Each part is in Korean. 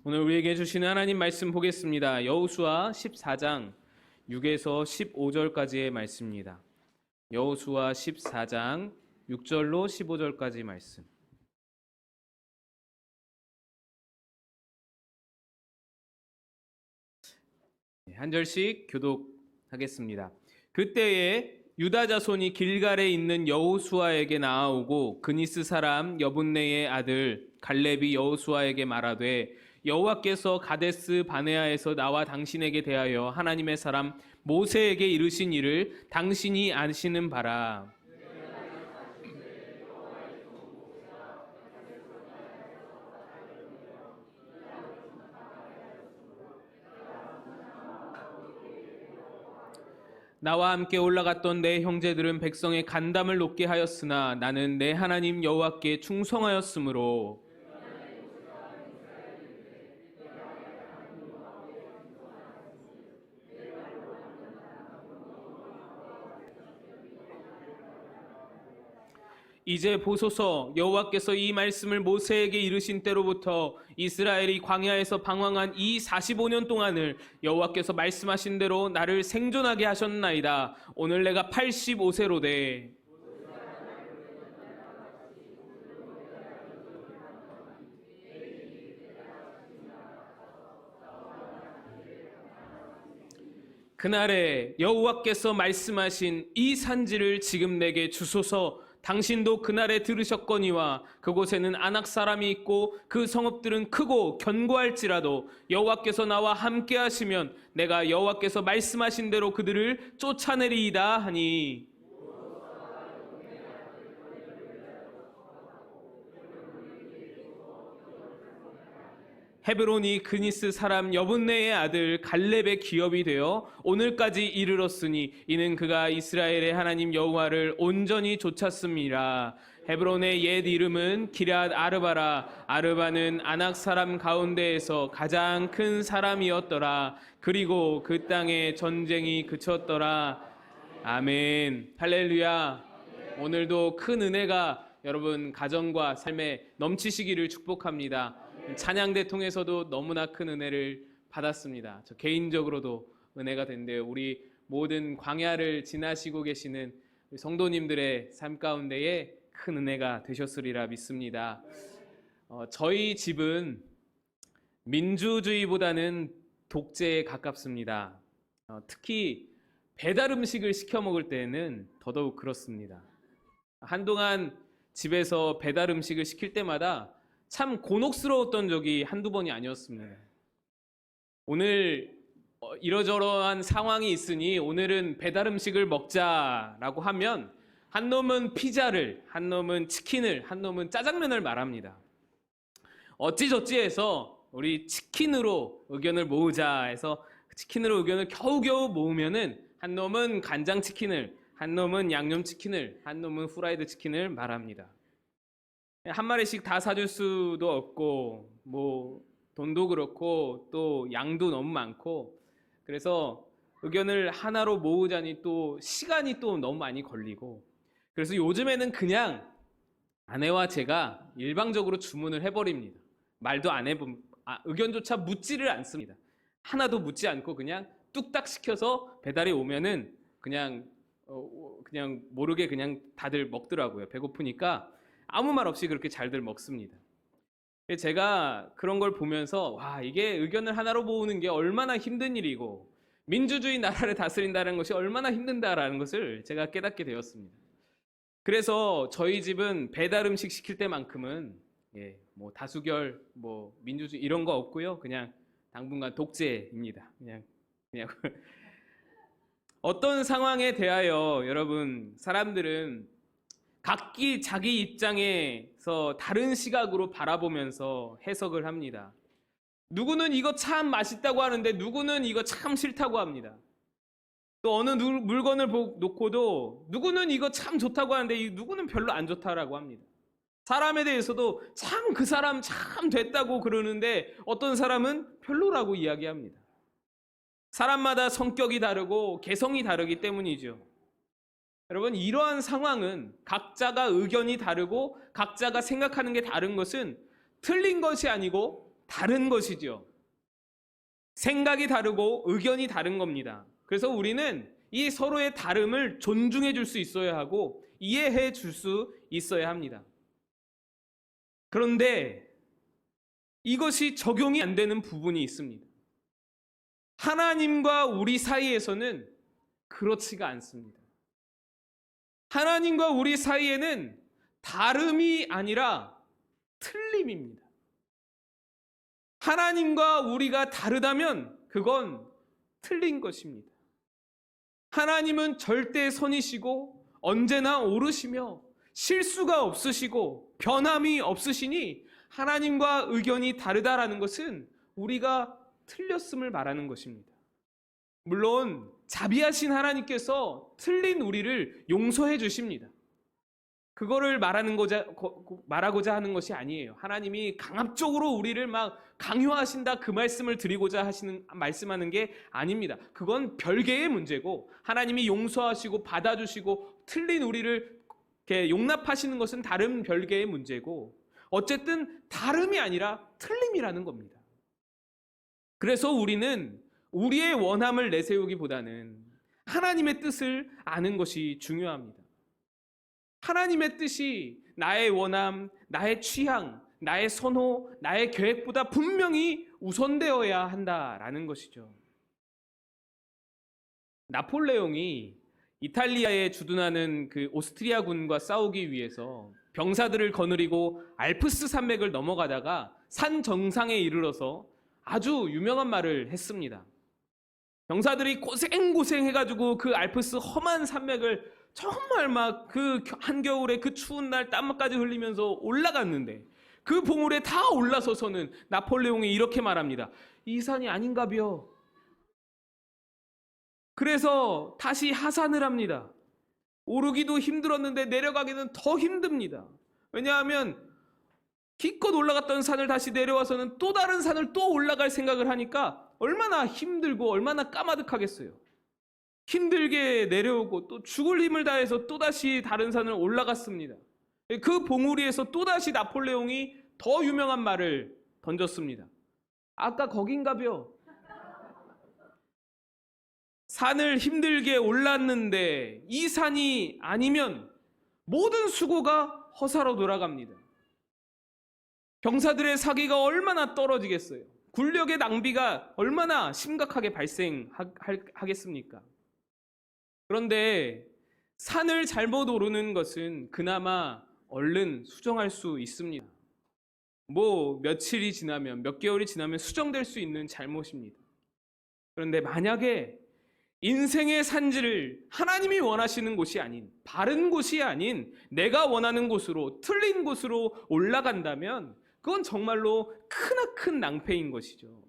오늘 우리에게 주시는 하나님 말씀 보겠습니다. 여호수아 14장 6에서 15절까지의 말씀입니다. 여호수아 14장 6절로 15절까지 말씀. 한 절씩 교독하겠습니다. 그때에 유다 자손이 길갈에 있는 여호수아에게 나아오고 그니스 사람 여분네의 아들 갈렙이 여호수아에게 말하되 여호와께서 가데스 바네아에서 나와 당신에게 대하여 하나님의 사람 모세에게 이르신 일을 당신이 아시는 바라. 나와 함께 올라갔던 내 형제들은 백성의 간담을 높게 하였으나 나는 내 하나님 여호와께 충성하였으므로 이제 보소서, 여호와께서 이 말씀을 모세에게 이르신 때로부터 이스라엘이 광야에서 방황한 이 45년 동안을 여호와께서 말씀하신 대로 나를 생존하게 하셨나이다. 오늘 내가 85세로되 그날에 여호와께서 말씀하신 이 산지를 지금 내게 주소서. 당신도 그날에 들으셨거니와 그곳에는 아낙 사람이 있고 그 성읍들은 크고 견고할지라도 여호와께서 나와 함께 하시면 내가 여호와께서 말씀하신 대로 그들을 쫓아내리이다 하니 헤브론이 그니스 사람 여분네의 아들 갈렙의 기업이 되어 오늘까지 이르렀으니 이는 그가 이스라엘의 하나님 여호와를 온전히 좇았음이라. 헤브론의 옛 이름은 기럇 아르바라. 아르바는 아낙 사람 가운데에서 가장 큰 사람이었더라. 그리고 그 땅에 전쟁이 그쳤더라. 아멘. 할렐루야. 오늘도 큰 은혜가 여러분 가정과 삶에 넘치시기를 축복합니다. 찬양대 통해서도 너무나 큰 은혜를 받았습니다. 저 개인적으로도 은혜가 된대요. 우리 모든 광야를 지나시고 계시는 성도님들의 삶 가운데에 큰 은혜가 되셨으리라 믿습니다. 저희 집은 민주주의보다는 독재에 가깝습니다. 특히 배달 음식을 시켜 먹을 때는 더더욱 그렇습니다. 한동안 집에서 배달 음식을 시킬 때마다 참 곤혹스러웠던 적이 한두 번이 아니었습니다. 오늘 이러저러한 상황이 있으니 오늘은 배달 음식을 먹자라고 하면 한 놈은 피자를, 한 놈은 치킨을, 한 놈은 짜장면을 말합니다. 어찌저찌 해서 우리 치킨으로 의견을 모으자 해서 치킨으로 의견을 겨우겨우 모으면은 한 놈은 간장 치킨을, 한 놈은 양념 치킨을, 한 놈은 후라이드 치킨을 말합니다. 한 마리씩 다 사줄 수도 없고 뭐 돈도 그렇고 또 양도 너무 많고 그래서 의견을 하나로 모으자니 또 시간이 또 너무 많이 걸리고 그래서 요즘에는 그냥 아내와 제가 일방적으로 주문을 해버립니다. 말도 안 해본 의견조차 묻지를 않습니다. 하나도 묻지 않고 그냥 뚝딱 시켜서 배달이 오면은 그냥 모르게 그냥 다들 먹더라고요. 배고프니까 아무 말 없이 그렇게 잘들 먹습니다. 제가 그런 걸 보면서 와, 이게 의견을 하나로 모으는 게 얼마나 힘든 일이고 민주주의 나라를 다스린다는 것이 얼마나 힘든다라는 것을 제가 깨닫게 되었습니다. 그래서 저희 집은 배달 음식 시킬 때만큼은 뭐 다수결, 뭐 민주주의 이런 거 없고요. 그냥 당분간 독재입니다. 그냥 어떤 상황에 대하여 여러분 사람들은 각기 자기 입장에서 다른 시각으로 바라보면서 해석을 합니다. 누구는 이거 참 맛있다고 하는데 누구는 이거 참 싫다고 합니다. 또 어느 물건을 놓고도 누구는 이거 참 좋다고 하는데 누구는 별로 안 좋다라고 합니다. 사람에 대해서도 참 그 사람 참 됐다고 그러는데 어떤 사람은 별로라고 이야기합니다. 사람마다 성격이 다르고 개성이 다르기 때문이죠. 여러분, 이러한 상황은 각자가 의견이 다르고 각자가 생각하는 게 다른 것은 틀린 것이 아니고 다른 것이죠. 생각이 다르고 의견이 다른 겁니다. 그래서 우리는 이 서로의 다름을 존중해 줄 수 있어야 하고 이해해 줄 수 있어야 합니다. 그런데 이것이 적용이 안 되는 부분이 있습니다. 하나님과 우리 사이에서는 그렇지가 않습니다. 하나님과 우리 사이에는 다름이 아니라 틀림입니다. 하나님과 우리가 다르다면 그건 틀린 것입니다. 하나님은 절대 선이시고 언제나 옳으시며 실수가 없으시고 변함이 없으시니 하나님과 의견이 다르다라는 것은 우리가 틀렸음을 말하는 것입니다. 물론 자비하신 하나님께서 틀린 우리를 용서해 주십니다. 그거를 말하고자 하는 것이 아니에요. 하나님이 강압적으로 우리를 막 강요하신다 그 말씀을 드리고자 말씀하는 게 아닙니다. 그건 별개의 문제고 하나님이 용서하시고 받아주시고 틀린 우리를 이렇게 용납하시는 것은 다른 별개의 문제고 어쨌든 다름이 아니라 틀림이라는 겁니다. 그래서 우리는 우리의 원함을 내세우기보다는 하나님의 뜻을 아는 것이 중요합니다. 하나님의 뜻이 나의 원함, 나의 취향, 나의 선호, 나의 계획보다 분명히 우선되어야 한다라는 것이죠. 나폴레옹이 이탈리아에 주둔하는 그 오스트리아군과 싸우기 위해서 병사들을 거느리고 알프스 산맥을 넘어가다가 산 정상에 이르러서 아주 유명한 말을 했습니다. 병사들이 고생해가지고 그 알프스 험한 산맥을 정말 막 그 한겨울에 그 추운 날 땀까지 흘리면서 올라갔는데 그 봉우리에 다 올라서서는 나폴레옹이 이렇게 말합니다. 이 산이 아닌가벼. 그래서 다시 하산을 합니다. 오르기도 힘들었는데 내려가기는 더 힘듭니다. 왜냐하면 기껏 올라갔던 산을 다시 내려와서는 또 다른 산을 또 올라갈 생각을 하니까 얼마나 힘들고 얼마나 까마득하겠어요. 힘들게 내려오고 또 죽을 힘을 다해서 또다시 다른 산을 올라갔습니다. 그 봉우리에서 또다시 나폴레옹이 더 유명한 말을 던졌습니다. 아까 거긴가벼. 산을 힘들게 올랐는데 이 산이 아니면 모든 수고가 허사로 돌아갑니다. 병사들의 사기가 얼마나 떨어지겠어요. 군력의 낭비가 얼마나 심각하게 발생하겠습니까? 그런데 산을 잘못 오르는 것은 그나마 얼른 수정할 수 있습니다. 며칠이 지나면 몇 개월이 지나면 수정될 수 있는 잘못입니다. 그런데 만약에 인생의 산지를 하나님이 원하시는 곳이 아닌 바른 곳이 아닌 내가 원하는 곳으로 틀린 곳으로 올라간다면 그건 정말로 크나큰 낭패인 것이죠.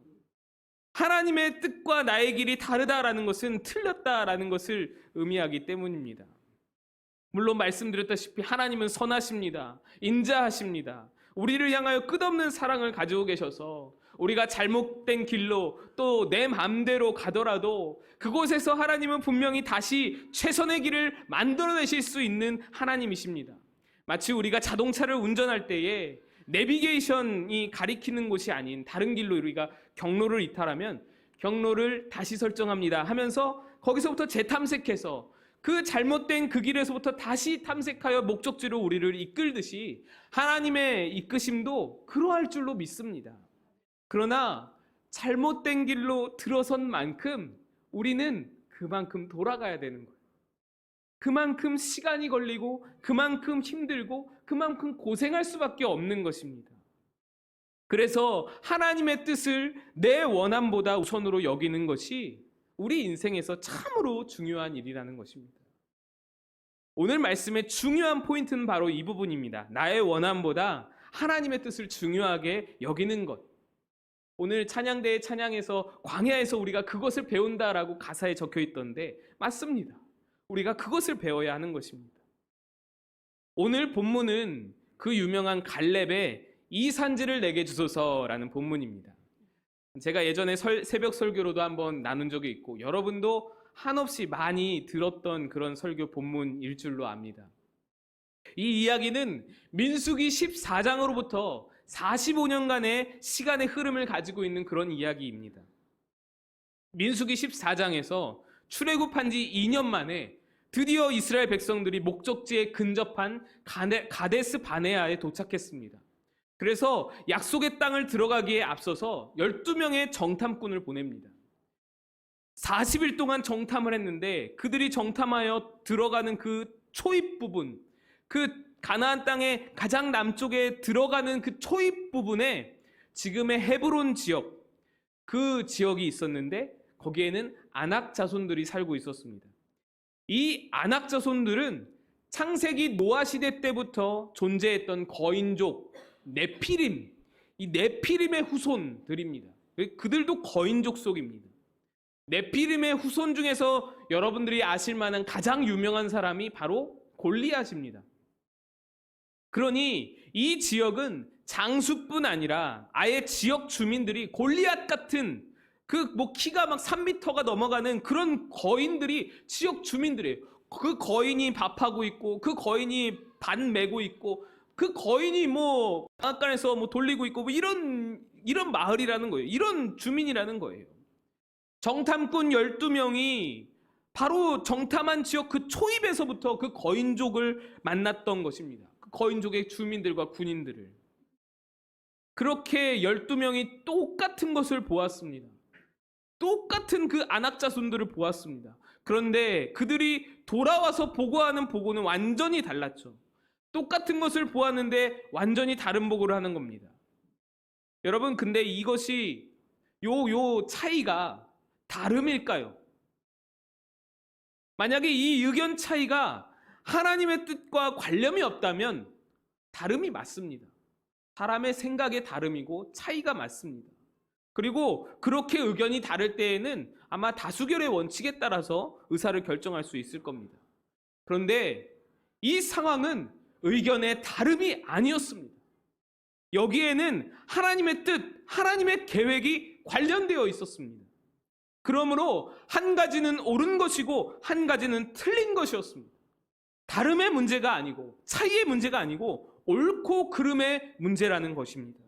하나님의 뜻과 나의 길이 다르다라는 것은 틀렸다라는 것을 의미하기 때문입니다. 물론 말씀드렸다시피 하나님은 선하십니다. 인자하십니다. 우리를 향하여 끝없는 사랑을 가지고 계셔서 우리가 잘못된 길로 또 내 마음대로 가더라도 그곳에서 하나님은 분명히 다시 최선의 길을 만들어내실 수 있는 하나님이십니다. 마치 우리가 자동차를 운전할 때에 내비게이션이 가리키는 곳이 아닌 다른 길로 우리가 경로를 이탈하면 경로를 다시 설정합니다 하면서 거기서부터 재탐색해서 그 잘못된 그 길에서부터 다시 탐색하여 목적지로 우리를 이끌듯이 하나님의 이끄심도 그러할 줄로 믿습니다. 그러나 잘못된 길로 들어선 만큼 우리는 그만큼 돌아가야 되는 거예요. 그만큼 시간이 걸리고 그만큼 힘들고 그만큼 고생할 수밖에 없는 것입니다. 그래서 하나님의 뜻을 내 원함보다 우선으로 여기는 것이 우리 인생에서 참으로 중요한 일이라는 것입니다. 오늘 말씀의 중요한 포인트는 바로 이 부분입니다. 나의 원함보다 하나님의 뜻을 중요하게 여기는 것. 오늘 찬양대의 찬양에서 광야에서 우리가 그것을 배운다라고 가사에 적혀 있던데 맞습니다. 우리가 그것을 배워야 하는 것입니다. 오늘 본문은 그 유명한 갈렙의 이 산지를 내게 주소서라는 본문입니다. 제가 예전에 새벽 설교로도 한번 나눈 적이 있고 여러분도 한없이 많이 들었던 그런 설교 본문일 줄로 압니다. 이 이야기는 민수기 14장으로부터 45년간의 시간의 흐름을 가지고 있는 그런 이야기입니다. 민수기 14장에서 출애굽한 지 2년 만에 드디어 이스라엘 백성들이 목적지에 근접한 가데스 바네아에 도착했습니다. 그래서 약속의 땅을 들어가기에 앞서서 12명의 정탐꾼을 보냅니다. 40일 동안 정탐을 했는데 그들이 정탐하여 들어가는 그 초입 부분, 그 가나안 땅의 가장 남쪽에 들어가는 그 초입 부분에 지금의 헤브론 지역, 그 지역이 있었는데 거기에는 아낙 자손들이 살고 있었습니다. 이 아낙 자손들은 창세기 노아 시대 때부터 존재했던 거인족 네피림, 이 네피림의 후손들입니다. 그들도 거인족 속입니다. 네피림의 후손 중에서 여러분들이 아실 만한 가장 유명한 사람이 바로 골리앗입니다. 그러니 이 지역은 장수뿐 아니라 아예 지역 주민들이 골리앗 같은 키가 막 3m가 넘어가는 그런 거인들이 지역 주민들이에요. 그 거인이 밥하고 있고, 그 거인이 반 메고 있고, 그 거인이 방앗간에서 돌리고 있고, 이런 마을이라는 거예요. 이런 주민이라는 거예요. 정탐꾼 12명이 바로 정탐한 지역 그 초입에서부터 그 거인족을 만났던 것입니다. 그 거인족의 주민들과 군인들을. 그렇게 12명이 똑같은 것을 보았습니다. 똑같은 그 아낙 자손들을 보았습니다. 그런데 그들이 돌아와서 보고하는 보고는 완전히 달랐죠. 똑같은 것을 보았는데 완전히 다른 보고를 하는 겁니다. 여러분, 근데 이것이 요 차이가 다름일까요? 만약에 이 의견 차이가 하나님의 뜻과 관련이 없다면 다름이 맞습니다. 사람의 생각의 다름이고 차이가 맞습니다. 그리고 그렇게 의견이 다를 때에는 아마 다수결의 원칙에 따라서 의사를 결정할 수 있을 겁니다. 그런데 이 상황은 의견의 다름이 아니었습니다. 여기에는 하나님의 뜻, 하나님의 계획이 관련되어 있었습니다. 그러므로 한 가지는 옳은 것이고 한 가지는 틀린 것이었습니다. 다름의 문제가 아니고 차이의 문제가 아니고 옳고 그름의 문제라는 것입니다.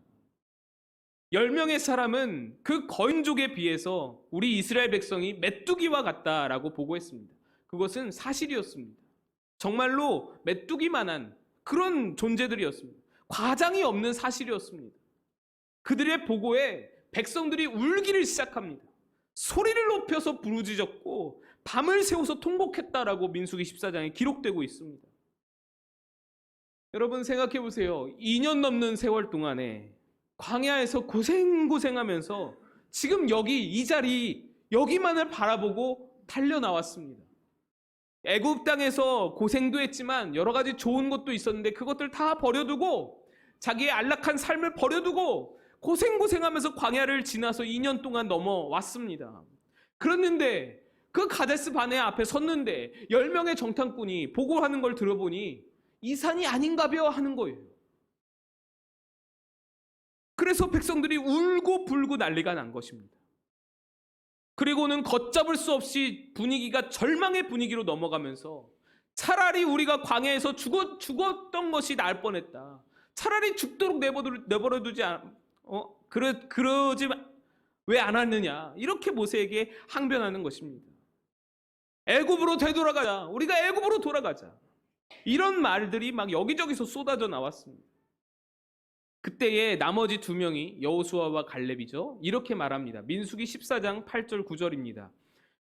10명의 사람은 그 거인족에 비해서 우리 이스라엘 백성이 메뚜기와 같다라고 보고했습니다. 그것은 사실이었습니다. 정말로 메뚜기만한 그런 존재들이었습니다. 과장이 없는 사실이었습니다. 그들의 보고에 백성들이 울기를 시작합니다. 소리를 높여서 부르짖었고 밤을 새워서 통곡했다라고 민수기 14장에 기록되고 있습니다. 여러분 생각해 보세요. 2년 넘는 세월 동안에 광야에서 고생하면서 지금 이 자리, 여기만을 바라보고 달려나왔습니다. 애굽 땅에서 고생도 했지만 여러 가지 좋은 것도 있었는데 그것들 다 버려두고 자기의 안락한 삶을 버려두고 고생하면서 광야를 지나서 2년 동안 넘어왔습니다. 그랬는데 그 가데스 바네아 앞에 섰는데 10명의 정탐꾼이 보고하는 걸 들어보니 이 산이 아닌가벼 하는 거예요. 그래서 백성들이 울고 불고 난리가 난 것입니다. 그리고는 걷잡을 수 없이 분위기가 절망의 분위기로 넘어가면서 차라리 우리가 광야에서 죽었던 것이 나을 뻔했다. 차라리 죽도록 내버려두지 그러지 왜 안 왔느냐. 이렇게 모세에게 항변하는 것입니다. 애굽으로 되돌아가자. 우리가 애굽으로 돌아가자. 이런 말들이 막 여기저기서 쏟아져 나왔습니다. 그때에 나머지 2명이 여호수아와 갈렙이죠. 이렇게 말합니다. 민수기 14장 8절 9절입니다.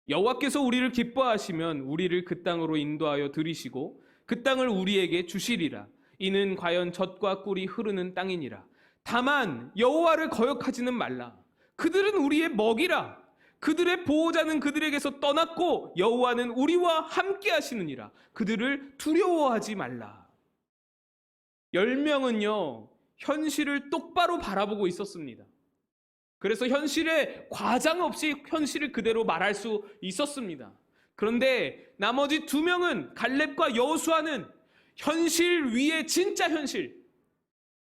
여호와께서 우리를 기뻐하시면 우리를 그 땅으로 인도하여 들이시고 그 땅을 우리에게 주시리라. 이는 과연 젖과 꿀이 흐르는 땅이니라. 다만 여호와를 거역하지는 말라. 그들은 우리의 먹이라. 그들의 보호자는 그들에게서 떠났고 여호와는 우리와 함께 하시느니라. 그들을 두려워하지 말라. 10명은요 현실을 똑바로 바라보고 있었습니다. 그래서 현실에 과장 없이 현실을 그대로 말할 수 있었습니다. 그런데 나머지 2명은 갈렙과 여호수아는 현실 위에 진짜 현실,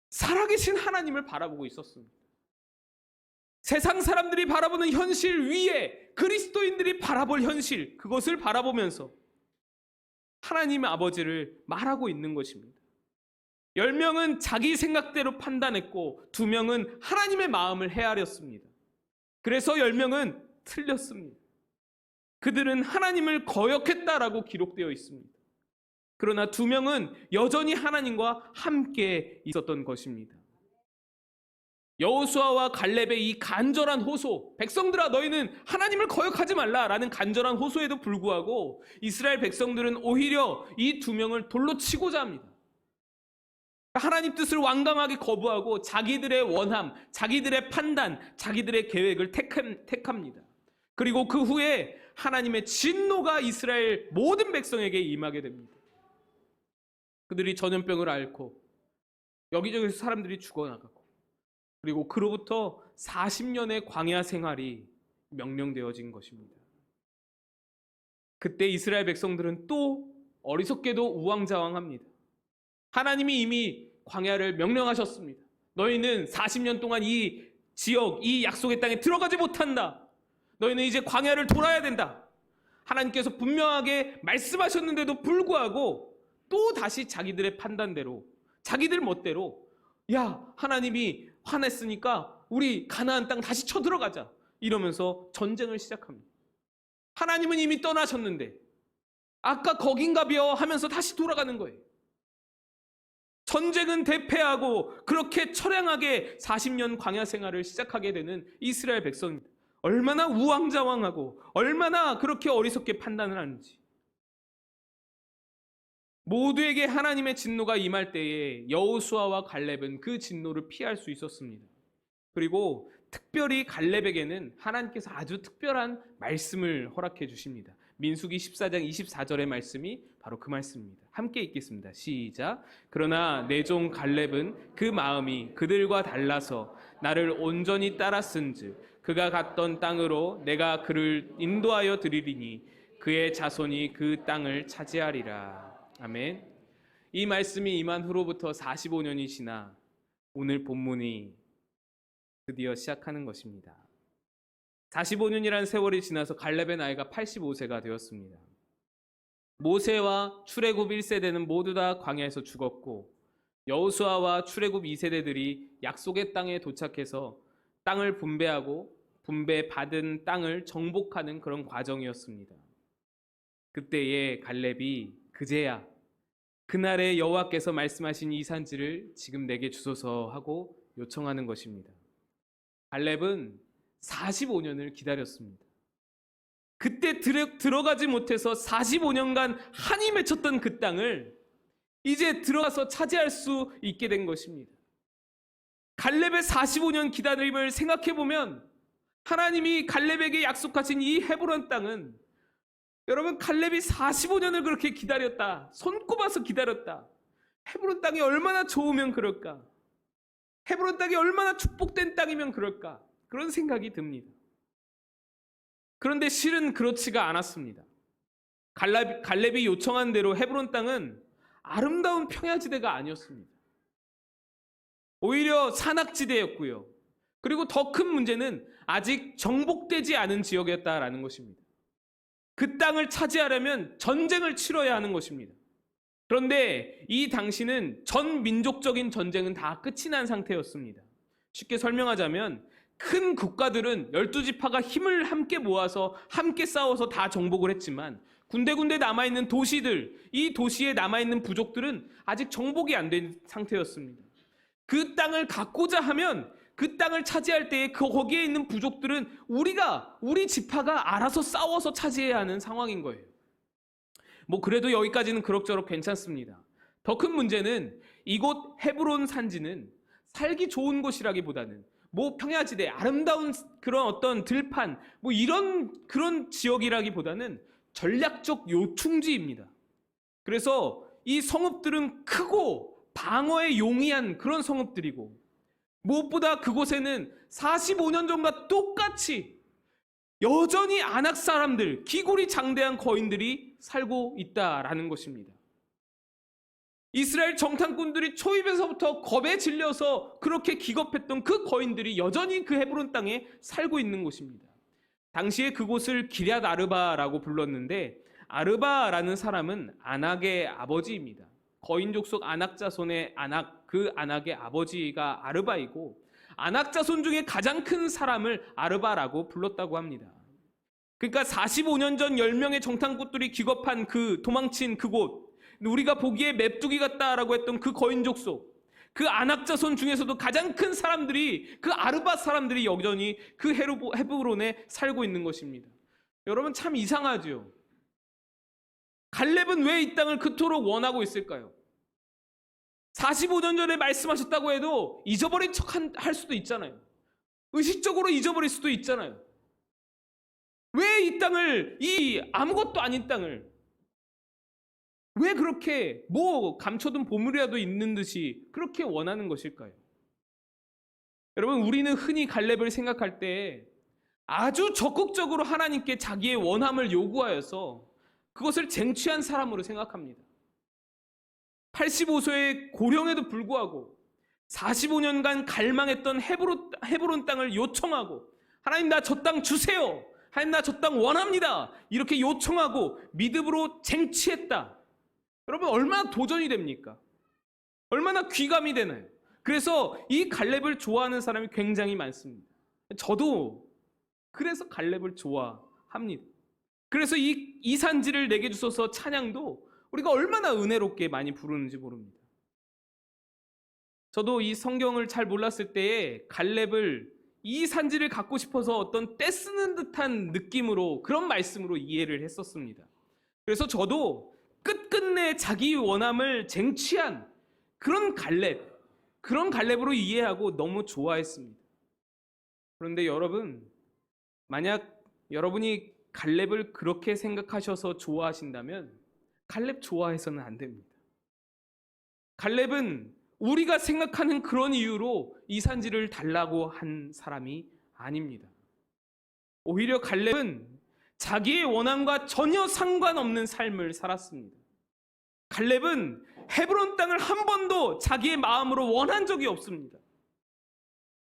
살아계신 하나님을 바라보고 있었습니다. 세상 사람들이 바라보는 현실 위에 그리스도인들이 바라볼 현실, 그것을 바라보면서 하나님의 아버지를 말하고 있는 것입니다. 10명은 자기 생각대로 판단했고 2명은 하나님의 마음을 헤아렸습니다. 그래서 10명은 틀렸습니다. 그들은 하나님을 거역했다라고 기록되어 있습니다. 그러나 2명은 여전히 하나님과 함께 있었던 것입니다. 여호수아와 갈렙의 이 간절한 호소, 백성들아 너희는 하나님을 거역하지 말라라는 간절한 호소에도 불구하고 이스라엘 백성들은 오히려 이 2명을 돌로 치고자 합니다. 하나님 뜻을 완강하게 거부하고 자기들의 원함, 자기들의 판단, 자기들의 계획을 택합니다. 그리고 그 후에 하나님의 진노가 이스라엘 모든 백성에게 임하게 됩니다. 그들이 전염병을 앓고 여기저기서 사람들이 죽어나가고 그리고 그로부터 40년의 광야 생활이 명령되어진 것입니다. 그때 이스라엘 백성들은 또 어리석게도 우왕좌왕합니다. 하나님이 이미 광야를 명령하셨습니다. 너희는 40년 동안 이 지역, 이 약속의 땅에 들어가지 못한다. 너희는 이제 광야를 돌아야 된다. 하나님께서 분명하게 말씀하셨는데도 불구하고 또 다시 자기들의 판단대로, 자기들 멋대로 야, 하나님이 화냈으니까 우리 가나안 땅 다시 쳐들어가자. 이러면서 전쟁을 시작합니다. 하나님은 이미 떠나셨는데 아까 거긴가벼 하면서 다시 돌아가는 거예요. 전쟁은 대패하고 그렇게 처량하게 40년 광야 생활을 시작하게 되는 이스라엘 백성입니다. 얼마나 우왕좌왕하고 얼마나 그렇게 어리석게 판단을 하는지. 모두에게 하나님의 진노가 임할 때에 여호수아와 갈렙은 그 진노를 피할 수 있었습니다. 그리고 특별히 갈렙에게는 하나님께서 아주 특별한 말씀을 허락해 주십니다. 민수기 14장 24절의 말씀이 바로 그 말씀입니다. 함께 읽겠습니다. 시작. 그러나 내 종 갈렙은 그 마음이 그들과 달라서 나를 온전히 따랐은즉 그가 갔던 땅으로 내가 그를 인도하여 드리리니 그의 자손이 그 땅을 차지하리라. 아멘. 이 말씀이 임한 후로부터 45년이 지나 오늘 본문이 드디어 시작하는 것입니다. 45년이라는 세월이 지나서 갈렙의 나이가 85세가 되었습니다. 모세와 출애굽 1세대는 모두 다 광야에서 죽었고 여호수아와 출애굽 2세대들이 약속의 땅에 도착해서 땅을 분배하고 분배받은 땅을 정복하는 그런 과정이었습니다. 그때의 갈렙이 그제야 그날의 여호와께서 말씀하신 이 산지를 지금 내게 주소서 하고 요청하는 것입니다. 갈렙은 45년을 기다렸습니다. 그때 들어가지 못해서 45년간 한이 맺혔던 그 땅을 이제 들어가서 차지할 수 있게 된 것입니다. 갈렙의 45년 기다림을 생각해보면 하나님이 갈렙에게 약속하신 이 헤브론 땅은 여러분 갈렙이 45년을 그렇게 기다렸다. 손꼽아서 기다렸다. 헤브론 땅이 얼마나 좋으면 그럴까? 헤브론 땅이 얼마나 축복된 땅이면 그럴까? 그런 생각이 듭니다. 그런데 실은 그렇지가 않았습니다. 갈렙이 요청한 대로 헤브론 땅은 아름다운 평야지대가 아니었습니다. 오히려 산악지대였고요. 그리고 더 큰 문제는 아직 정복되지 않은 지역이었다라는 것입니다. 그 땅을 차지하려면 전쟁을 치러야 하는 것입니다. 그런데 이 당시는 전 민족적인 전쟁은 다 끝이 난 상태였습니다. 쉽게 설명하자면 큰 국가들은 12지파가 힘을 함께 모아서 함께 싸워서 다 정복을 했지만 군데군데 남아있는 도시들, 이 도시에 남아있는 부족들은 아직 정복이 안 된 상태였습니다. 그 땅을 갖고자 하면 그 땅을 차지할 때에 거기에 있는 부족들은 우리 지파가 알아서 싸워서 차지해야 하는 상황인 거예요. 그래도 여기까지는 그럭저럭 괜찮습니다. 더 큰 문제는 이곳 헤브론 산지는 살기 좋은 곳이라기보다는 평야지대, 아름다운 그런 어떤 들판, 이런 그런 지역이라기보다는 전략적 요충지입니다. 그래서 이 성읍들은 크고 방어에 용이한 그런 성읍들이고 무엇보다 그곳에는 45년 전과 똑같이 여전히 아낙 사람들, 기골이 장대한 거인들이 살고 있다라는 것입니다. 이스라엘 정탐꾼들이 초입에서부터 겁에 질려서 그렇게 기겁했던 그 거인들이 여전히 그 헤브론 땅에 살고 있는 곳입니다. 당시에 그곳을 기럇 아르바라고 불렀는데 아르바라는 사람은 아낙의 아버지입니다. 거인 족속 아낙 자손의 아낙, 그 아낙의 아버지가 아르바이고 아낙 자손 중에 가장 큰 사람을 아르바라고 불렀다고 합니다. 그러니까 45년 전 10명의 정탐꾼들이 기겁한 그 도망친 그곳, 우리가 보기에 맵두기 같다라고 했던 그 거인 족속, 그 아낙 자손 중에서도 가장 큰 사람들이, 그 아르바 사람들이 여전히 그 헤브론에 살고 있는 것입니다. 여러분, 참 이상하죠. 갈렙은 왜 이 땅을 그토록 원하고 있을까요? 45년 전에 말씀하셨다고 해도 잊어버린 척 할 수도 있잖아요. 의식적으로 잊어버릴 수도 있잖아요. 왜 이 땅을, 이 아무것도 아닌 땅을 왜 그렇게 뭐 감춰둔 보물이라도 있는 듯이 그렇게 원하는 것일까요? 여러분, 우리는 흔히 갈렙을 생각할 때 아주 적극적으로 하나님께 자기의 원함을 요구하여서 그것을 쟁취한 사람으로 생각합니다. 85세의 고령에도 불구하고 45년간 갈망했던 헤브론 땅을 요청하고, 하나님 나 저 땅 주세요, 하나님 나 저 땅 원합니다, 이렇게 요청하고 믿음으로 쟁취했다. 여러분, 얼마나 도전이 됩니까? 얼마나 귀감이 되나요? 그래서 이 갈렙을 좋아하는 사람이 굉장히 많습니다. 저도 그래서 갈렙을 좋아합니다. 그래서 이 산지를 내게 주소서 찬양도 우리가 얼마나 은혜롭게 많이 부르는지 모릅니다. 저도 이 성경을 잘 몰랐을 때에 갈렙을, 이 산지를 갖고 싶어서 어떤 떼쓰는 듯한 느낌으로, 그런 말씀으로 이해를 했었습니다. 그래서 저도 끝끝내 자기 원함을 쟁취한 그런 갈렙으로 이해하고 너무 좋아했습니다. 그런데 여러분, 만약 여러분이 갈렙을 그렇게 생각하셔서 좋아하신다면 갈렙 좋아해서는 안 됩니다. 갈렙은 우리가 생각하는 그런 이유로 이 산지를 달라고 한 사람이 아닙니다. 오히려 갈렙은 자기의 원함과 전혀 상관없는 삶을 살았습니다. 갈렙은 헤브론 땅을 한 번도 자기의 마음으로 원한 적이 없습니다.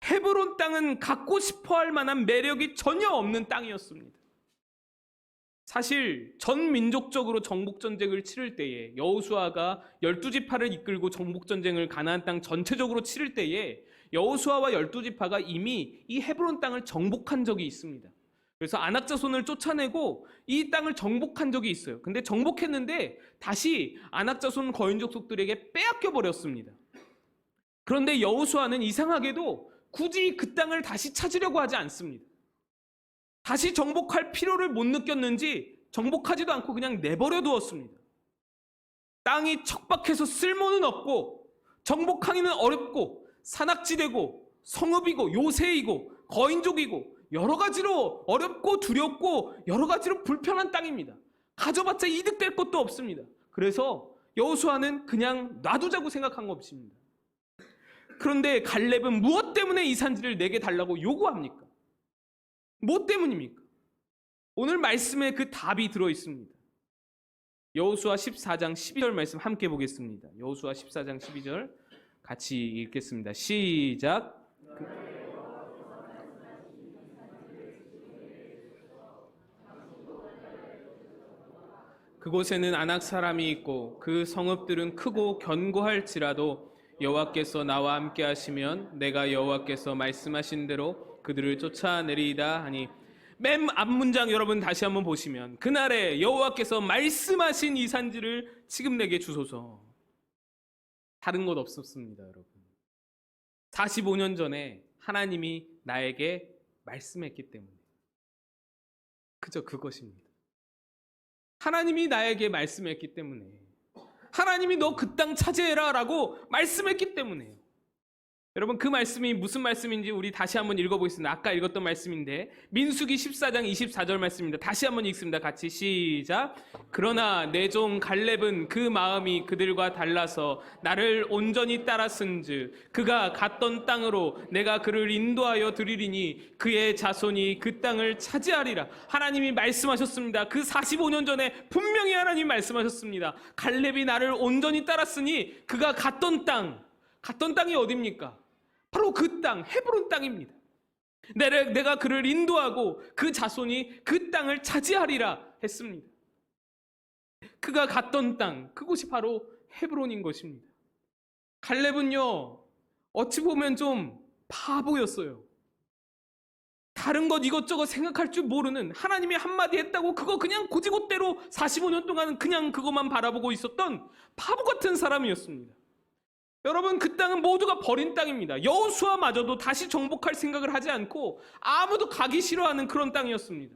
헤브론 땅은 갖고 싶어 할 만한 매력이 전혀 없는 땅이었습니다. 사실 전 민족적으로 정복전쟁을 치를 때에, 여호수아가 12지파를 이끌고 정복전쟁을 가나안 땅 전체적으로 치를 때에 여호수아와 12지파가 이미 이 헤브론 땅을 정복한 적이 있습니다. 그래서 아낙 자손을 쫓아내고 이 땅을 정복한 적이 있어요. 근데 정복했는데 다시 아낙 자손 거인 족속들에게 빼앗겨 버렸습니다. 그런데 여호수아는 이상하게도 굳이 그 땅을 다시 찾으려고 하지 않습니다. 다시 정복할 필요를 못 느꼈는지 정복하지도 않고 그냥 내버려 두었습니다. 땅이 척박해서 쓸모는 없고, 정복하기는 어렵고, 산악지대고, 성읍이고, 요새이고, 거인족이고, 여러 가지로 어렵고 두렵고 여러 가지로 불편한 땅입니다. 가져봤자 이득될 것도 없습니다. 그래서 여호수아는 그냥 놔두자고 생각한 것입니다. 그런데 갈렙은 무엇 때문에 이 산지를 내게 달라고 요구합니까? 뭐 때문입니까? 오늘 말씀에 그 답이 들어있습니다. 여호수아 14장 12절 말씀 함께 보겠습니다. 여호수아 14장 12절 같이 읽겠습니다. 시작. 그곳에는 아낙 사람이 있고 그 성읍들은 크고 견고할지라도 여호와께서 나와 함께 하시면 내가 여호와께서 말씀하신 대로 그들을 쫓아내리이다 하니, 맨 앞문장 여러분 다시 한번 보시면 그날에 여호와께서 말씀하신 이 산지를 지금 내게 주소서. 다른 것 없었습니다, 여러분. 45년 전에 하나님이 나에게 말씀했기 때문에, 그저 그것입니다. 하나님이 나에게 말씀했기 때문에, 하나님이 너 그 땅 차지해라 라고 말씀했기 때문에요. 여러분, 그 말씀이 무슨 말씀인지 우리 다시 한번 읽어보겠습니다. 아까 읽었던 말씀인데 민수기 14장 24절 말씀입니다. 다시 한번 읽습니다. 같이 시작. 그러나 내 종 갈렙은 그 마음이 그들과 달라서 나를 온전히 따랐은즉 그가 갔던 땅으로 내가 그를 인도하여 드리리니 그의 자손이 그 땅을 차지하리라. 하나님이 말씀하셨습니다. 그 45년 전에 분명히 하나님이 말씀하셨습니다. 갈렙이 나를 온전히 따랐으니 그가 갔던 땅이 어디입니까? 바로 그 땅, 헤브론 땅입니다. 내가 그를 인도하고 그 자손이 그 땅을 차지하리라 했습니다. 그가 갔던 땅, 그곳이 바로 헤브론인 것입니다. 갈렙은요, 어찌 보면 좀 바보였어요. 다른 것 이것저것 생각할 줄 모르는, 하나님이 한마디 했다고 그거 그냥 고지곳대로 45년 동안 그냥 그것만 바라보고 있었던 바보 같은 사람이었습니다. 여러분, 그 땅은 모두가 버린 땅입니다. 여호수아마저도 다시 정복할 생각을 하지 않고 아무도 가기 싫어하는 그런 땅이었습니다.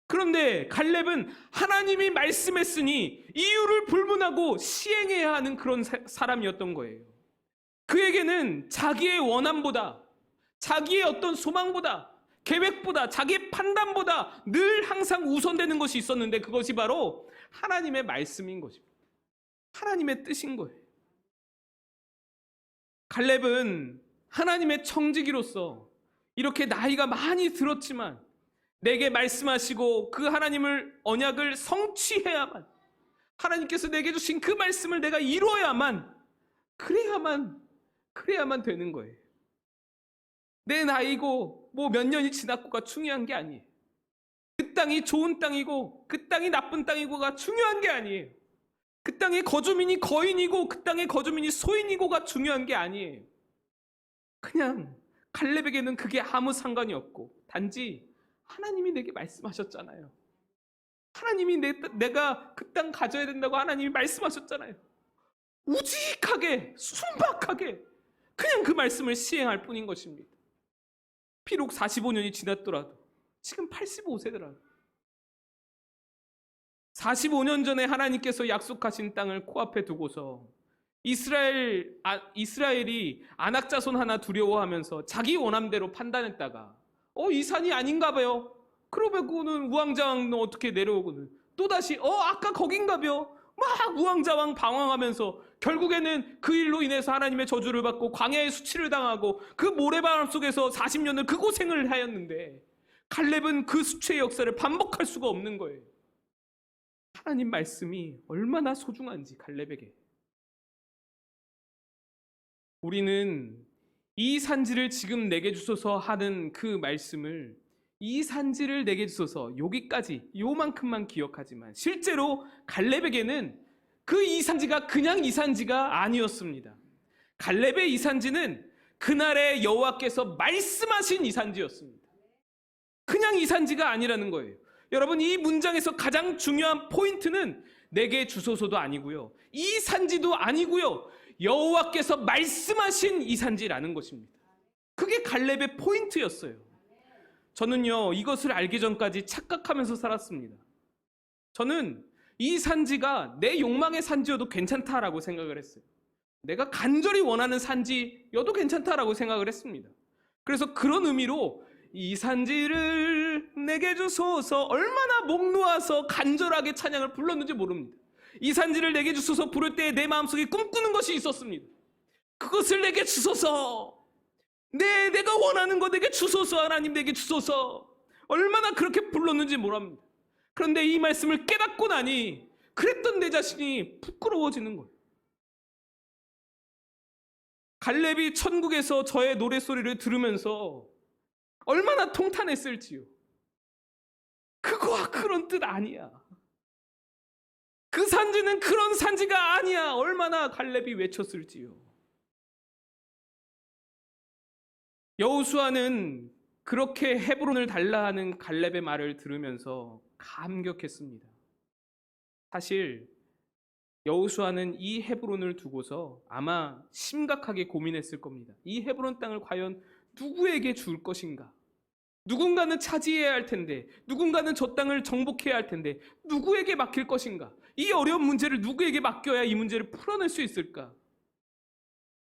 그런데 갈렙은 하나님이 말씀했으니 이유를 불문하고 시행해야 하는 그런 사람이었던 거예요. 그에게는 자기의 원함보다, 자기의 어떤 소망보다, 계획보다, 자기의 판단보다 늘 항상 우선되는 것이 있었는데, 그것이 바로 하나님의 말씀인 것입니다. 하나님의 뜻인 거예요. 갈렙은 하나님의 청지기로서 이렇게 나이가 많이 들었지만 내게 말씀하시고 그 하나님을 언약을 성취해야만, 하나님께서 내게 주신 그 말씀을 내가 이루어야만, 그래야만 되는 거예요. 내 나이고 뭐 몇 년이 지났고가 중요한 게 아니에요. 그 땅이 좋은 땅이고 그 땅이 나쁜 땅이고가 중요한 게 아니에요. 그 땅의 거주민이 거인이고 그 땅의 거주민이 소인이고가 중요한 게 아니에요. 그냥 갈렙에게는 그게 아무 상관이 없고, 단지 하나님이 내게 말씀하셨잖아요. 하나님이 내가 그 땅 가져야 된다고 하나님이 말씀하셨잖아요. 우직하게, 순박하게 그냥 그 말씀을 시행할 뿐인 것입니다. 비록 45년이 지났더라도, 지금 85세더라도 45년 전에 하나님께서 약속하신 땅을 코앞에 두고서 이스라엘이 안악자손 하나 두려워하면서 자기 원함대로 판단했다가 이 산이 아닌가 봐요. 그러고는 우왕좌왕 어떻게 내려오고는 또다시 아까 거긴가 봐요. 막 우왕좌왕 방황하면서 결국에는 그 일로 인해서 하나님의 저주를 받고 광야의 수치를 당하고 그 모래바람 속에서 40년을 그 고생을 하였는데, 갈렙은 그 수치의 역사를 반복할 수가 없는 거예요. 하나님 말씀이 얼마나 소중한지 갈렙에게. 우리는 이 산지를 지금 내게 주소서 하는 그 말씀을, 이 산지를 내게 주소서, 여기까지 요만큼만 기억하지만 실제로 갈렙에게는 그 이산지가 그냥 이산지가 아니었습니다. 갈렙의 이산지는 그날의 여호와께서 말씀하신 이산지였습니다. 그냥 이산지가 아니라는 거예요. 여러분, 이 문장에서 가장 중요한 포인트는 내게 주소서도 아니고요, 이 산지도 아니고요, 여호와께서 말씀하신 이 산지라는 것입니다. 그게 갈렙의 포인트였어요. 저는요, 이것을 알기 전까지 착각하면서 살았습니다. 저는 이 산지가 내 욕망의 산지여도 괜찮다라고 생각을 했어요. 내가 간절히 원하는 산지여도 괜찮다라고 생각을 했습니다. 그래서 그런 의미로 이 산지를 내게 주소서 얼마나 목 놓아서 간절하게 찬양을 불렀는지 모릅니다. 이 산지를 내게 주소서 부를 때 내 마음속에 꿈꾸는 것이 있었습니다. 그것을 내게 주소서, 내가 원하는 거 내게 주소서, 하나님 내게 주소서, 얼마나 그렇게 불렀는지 모릅니다. 그런데 이 말씀을 깨닫고 나니 그랬던 내 자신이 부끄러워지는 거예요. 갈렙이 천국에서 저의 노랫소리를 들으면서 얼마나 통탄했을지요. 그거와 그런 뜻 아니야. 그 산지는 그런 산지가 아니야. 얼마나 갈렙이 외쳤을지요. 여호수아는 그렇게 헤브론을 달라 하는 갈렙의 말을 들으면서 감격했습니다. 사실 여호수아는 이 헤브론을 두고서 아마 심각하게 고민했을 겁니다. 이 헤브론 땅을 과연 누구에게 줄 것인가? 누군가는 차지해야 할 텐데, 누군가는 저 땅을 정복해야 할 텐데 누구에게 맡길 것인가? 이 어려운 문제를 누구에게 맡겨야 이 문제를 풀어낼 수 있을까?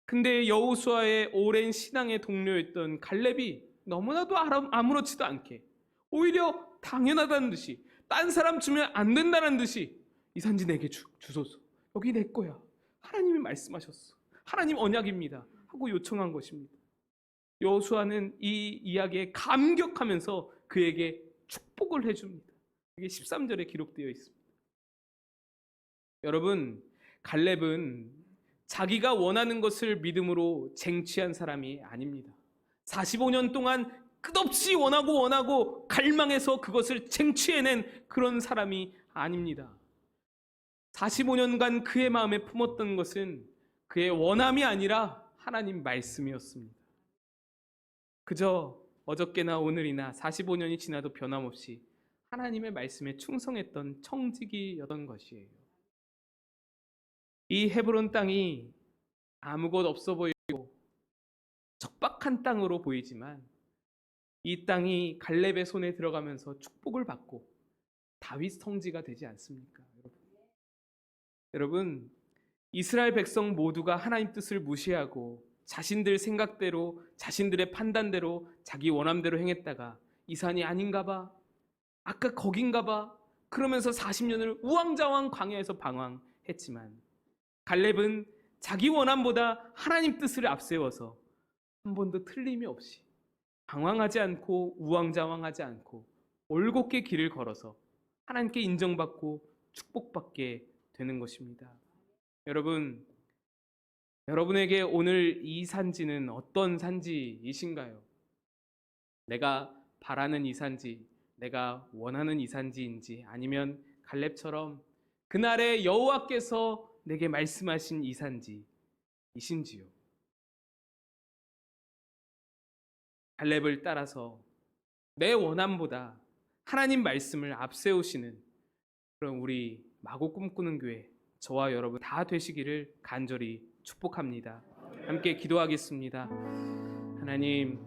근데 여호수아의 오랜 신앙의 동료였던 갈렙이 너무나도 아무렇지도 않게, 오히려 당연하다는 듯이, 딴 사람 주면 안 된다는 듯이 이 산지 내게 주소서, 여기 내 거야, 하나님이 말씀하셨어, 하나님 언약입니다 하고 요청한 것입니다. 여호수아는 이 이야기에 감격하면서 그에게 축복을 해줍니다. 이게 13절에 기록되어 있습니다. 여러분, 갈렙은 자기가 원하는 것을 믿음으로 쟁취한 사람이 아닙니다. 45년 동안 끝없이 원하고 갈망해서 그것을 쟁취해낸 그런 사람이 아닙니다. 45년간 그의 마음에 품었던 것은 그의 원함이 아니라 하나님 말씀이었습니다. 그저 어저께나 오늘이나 45년이 지나도 변함없이 하나님의 말씀에 충성했던 청지기였던 것이에요. 이 헤브론 땅이 아무것 없어 보이고 척박한 땅으로 보이지만 이 땅이 갈렙의 손에 들어가면서 축복을 받고 다윗 성지가 되지 않습니까? 여러분, 이스라엘 백성 모두가 하나님 뜻을 무시하고 자신들 생각대로, 자신들의 판단대로, 자기 원함대로 행했다가 이 산이 아닌가 봐, 아까 거긴가 봐, 그러면서 40년을 우왕좌왕 광야에서 방황했지만 갈렙은 자기 원함보다 하나님 뜻을 앞세워서 한 번도 틀림이 없이 방황하지 않고 우왕좌왕하지 않고 올곧게 길을 걸어서 하나님께 인정받고 축복받게 되는 것입니다. 여러분, 여러분에게 오늘 이 산지는 어떤 산지이신가요? 내가 바라는 이 산지, 내가 원하는 이 산지인지, 아니면 갈렙처럼 그날에 여호와께서 내게 말씀하신 이 산지이신지요? 갈렙을 따라서 내 원함보다 하나님 말씀을 앞세우시는 그런 우리 마고 꿈꾸는 교회, 저와 여러분 다 되시기를 간절히 축복합니다. 함께 기도하겠습니다. 하나님,